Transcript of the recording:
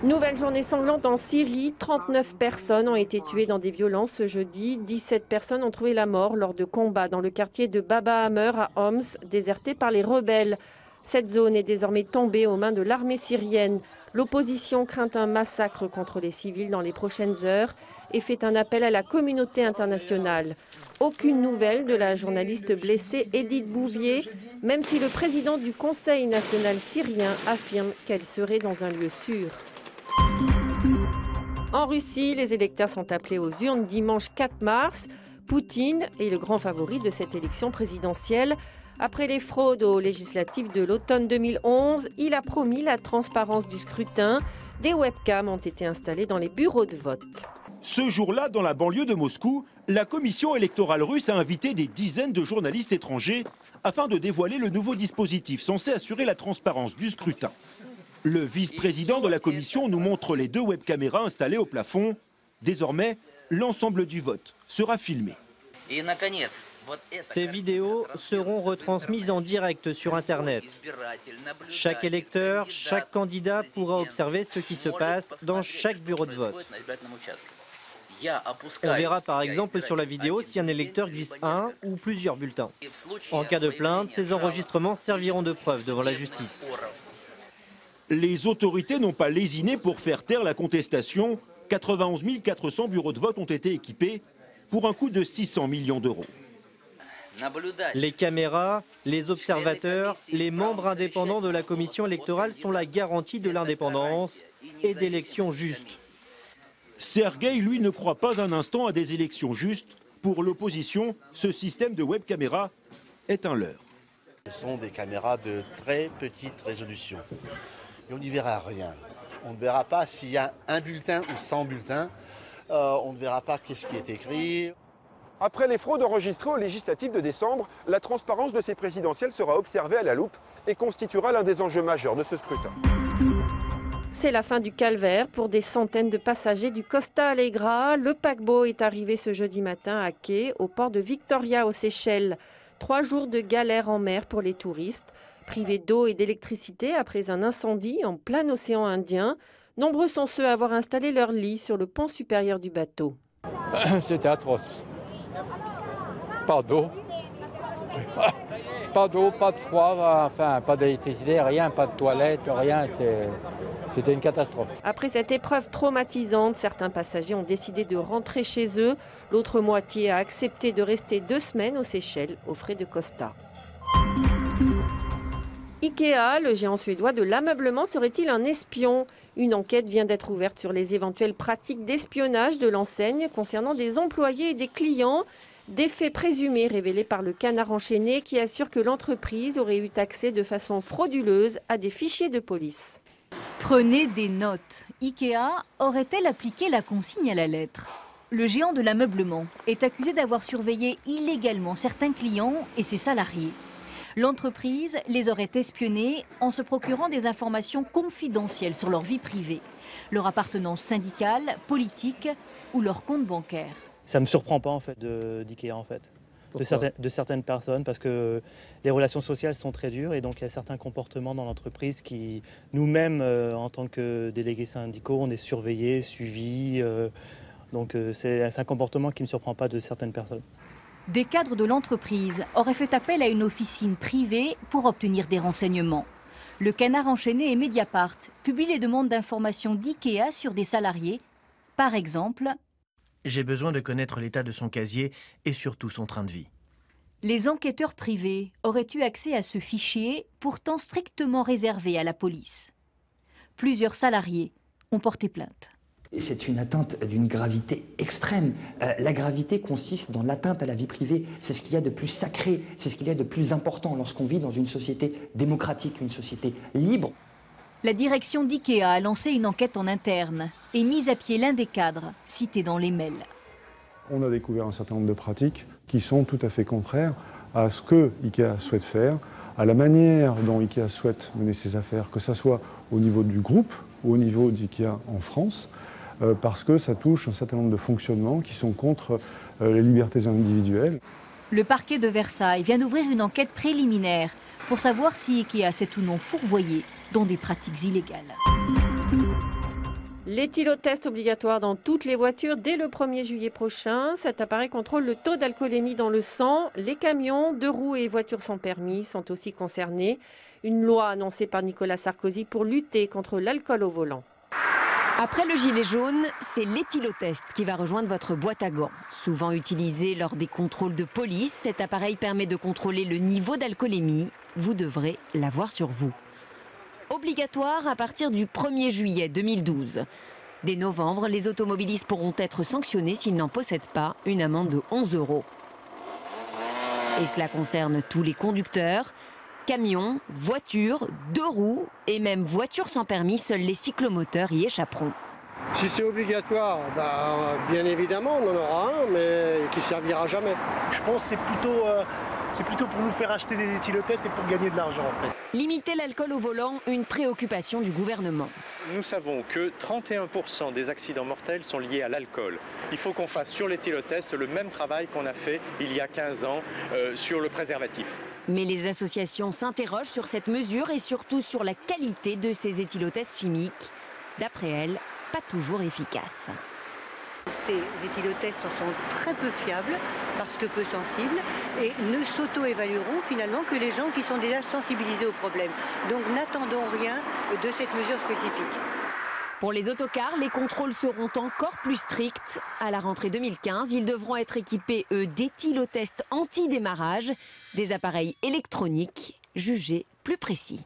Nouvelle journée sanglante en Syrie. 39 personnes ont été tuées dans des violences ce jeudi. 17 personnes ont trouvé la mort lors de combats dans le quartier de Baba Amr à Homs, déserté par les rebelles. Cette zone est désormais tombée aux mains de l'armée syrienne. L'opposition craint un massacre contre les civils dans les prochaines heures et fait un appel à la communauté internationale. Aucune nouvelle de la journaliste blessée Edith Bouvier, même si le président du Conseil national syrien affirme qu'elle serait dans un lieu sûr. En Russie, les électeurs sont appelés aux urnes dimanche 4 mars. Poutine est le grand favori de cette élection présidentielle. Après les fraudes aux législatives de l'automne 2011, il a promis la transparence du scrutin. Des webcams ont été installées dans les bureaux de vote. Ce jour-là, dans la banlieue de Moscou, la commission électorale russe a invité des dizaines de journalistes étrangers afin de dévoiler le nouveau dispositif censé assurer la transparence du scrutin. Le vice-président de la commission nous montre les 2 webcaméras installées au plafond. Désormais, l'ensemble du vote sera filmé. Ces vidéos seront retransmises en direct sur Internet. Chaque électeur, chaque candidat pourra observer ce qui se passe dans chaque bureau de vote. On verra par exemple sur la vidéo si un électeur glisse un ou plusieurs bulletins. En cas de plainte, ces enregistrements serviront de preuve devant la justice. Les autorités n'ont pas lésiné pour faire taire la contestation. 91 400 bureaux de vote ont été équipés pour un coût de 600 millions d'euros. Les caméras, les observateurs, les membres indépendants de la commission électorale sont la garantie de l'indépendance et d'élections justes. Sergueï, lui, ne croit pas un instant à des élections justes. Pour l'opposition, ce système de webcaméra est un leurre. Ce sont des caméras de très petite résolution. Et on n'y verra rien. On ne verra pas s'il y a un bulletin ou 100 bulletins. On ne verra pas qu'est-ce qui est écrit. Après les fraudes enregistrées aux législatives de décembre, la transparence de ces présidentielles sera observée à la loupe et constituera l'un des enjeux majeurs de ce scrutin. C'est la fin du calvaire pour des centaines de passagers du Costa Allegra. Le paquebot est arrivé ce jeudi matin à quai au port de Victoria aux Seychelles. 3 jours de galère en mer pour les touristes. Privés d'eau et d'électricité après un incendie en plein océan Indien, nombreux sont ceux à avoir installé leur lit sur le pont supérieur du bateau. C'était atroce. Pas d'eau. Pas d'eau, pas de froid, enfin pas d'électricité, rien, pas de toilette, rien. C'était une catastrophe. Après cette épreuve traumatisante, certains passagers ont décidé de rentrer chez eux. L'autre moitié a accepté de rester 2 semaines aux Seychelles aux frais de Costa. Ikea, le géant suédois de l'ameublement, serait-il un espion? Une enquête vient d'être ouverte sur les éventuelles pratiques d'espionnage de l'enseigne concernant des employés et des clients. Des faits présumés révélés par le Canard enchaîné qui assure que l'entreprise aurait eu accès de façon frauduleuse à des fichiers de police. Prenez des notes. Ikea aurait-elle appliqué la consigne à la lettre? Le géant de l'ameublement est accusé d'avoir surveillé illégalement certains clients et ses salariés. L'entreprise les aurait espionnés en se procurant des informations confidentielles sur leur vie privée, leur appartenance syndicale, politique ou leur compte bancaire. Ça ne me surprend pas en fait d'IKEA en fait, de certaines personnes parce que les relations sociales sont très dures et donc il y a certains comportements dans l'entreprise qui, nous-mêmes en tant que délégués syndicaux, on est surveillés, suivis, donc c'est un comportement qui ne me surprend pas de certaines personnes. Des cadres de l'entreprise auraient fait appel à une officine privée pour obtenir des renseignements. Le Canard enchaîné et Mediapart publient les demandes d'informations d'IKEA sur des salariés. Par exemple, j'ai besoin de connaître l'état de son casier et surtout son train de vie. Les enquêteurs privés auraient eu accès à ce fichier, pourtant strictement réservé à la police. Plusieurs salariés ont porté plainte. C'est une atteinte d'une gravité extrême. La gravité consiste dans l'atteinte à la vie privée. C'est ce qu'il y a de plus sacré, c'est ce qu'il y a de plus important lorsqu'on vit dans une société démocratique, une société libre. La direction d'IKEA a lancé une enquête en interne et mis à pied l'un des cadres cités dans les mails. On a découvert un certain nombre de pratiques qui sont tout à fait contraires à ce que IKEA souhaite faire, à la manière dont IKEA souhaite mener ses affaires, que ce soit au niveau du groupe ou au niveau d'IKEA en France, parce que ça touche un certain nombre de fonctionnements qui sont contre les libertés individuelles. Le parquet de Versailles vient d'ouvrir une enquête préliminaire pour savoir si IKEA s'est ou non fourvoyé dans des pratiques illégales. L'éthylotest obligatoire dans toutes les voitures dès le 1er juillet prochain. Cet appareil contrôle le taux d'alcoolémie dans le sang. Les camions, deux roues et voitures sans permis sont aussi concernés. Une loi annoncée par Nicolas Sarkozy pour lutter contre l'alcool au volant. Après le gilet jaune, c'est l'éthylotest qui va rejoindre votre boîte à gants. Souvent utilisé lors des contrôles de police, cet appareil permet de contrôler le niveau d'alcoolémie. Vous devrez l'avoir sur vous. Obligatoire à partir du 1er juillet 2012. Dès novembre, les automobilistes pourront être sanctionnés s'ils n'en possèdent pas, une amende de 11 €. Et cela concerne tous les conducteurs, camions, voitures, deux roues et même voitures sans permis, seuls les cyclomoteurs y échapperont. Si c'est obligatoire, bien évidemment on en aura un, mais qui ne servira jamais. Je pense que c'est plutôt pour nous faire acheter des éthylotests et pour gagner de l'argent en fait. Limiter l'alcool au volant, une préoccupation du gouvernement. Nous savons que 31% des accidents mortels sont liés à l'alcool. Il faut qu'on fasse sur l'éthylotest le même travail qu'on a fait il y a 15 ans sur le préservatif. Mais les associations s'interrogent sur cette mesure et surtout sur la qualité de ces éthylotests chimiques. D'après elles, pas toujours efficaces. Ces éthylotests sont très peu fiables parce que peu sensibles et ne s'auto-évalueront finalement que les gens qui sont déjà sensibilisés au problème. Donc n'attendons rien de cette mesure spécifique. Pour les autocars, les contrôles seront encore plus stricts. À la rentrée 2015, ils devront être équipés, d'éthylotests anti-démarrage, des appareils électroniques jugés plus précis.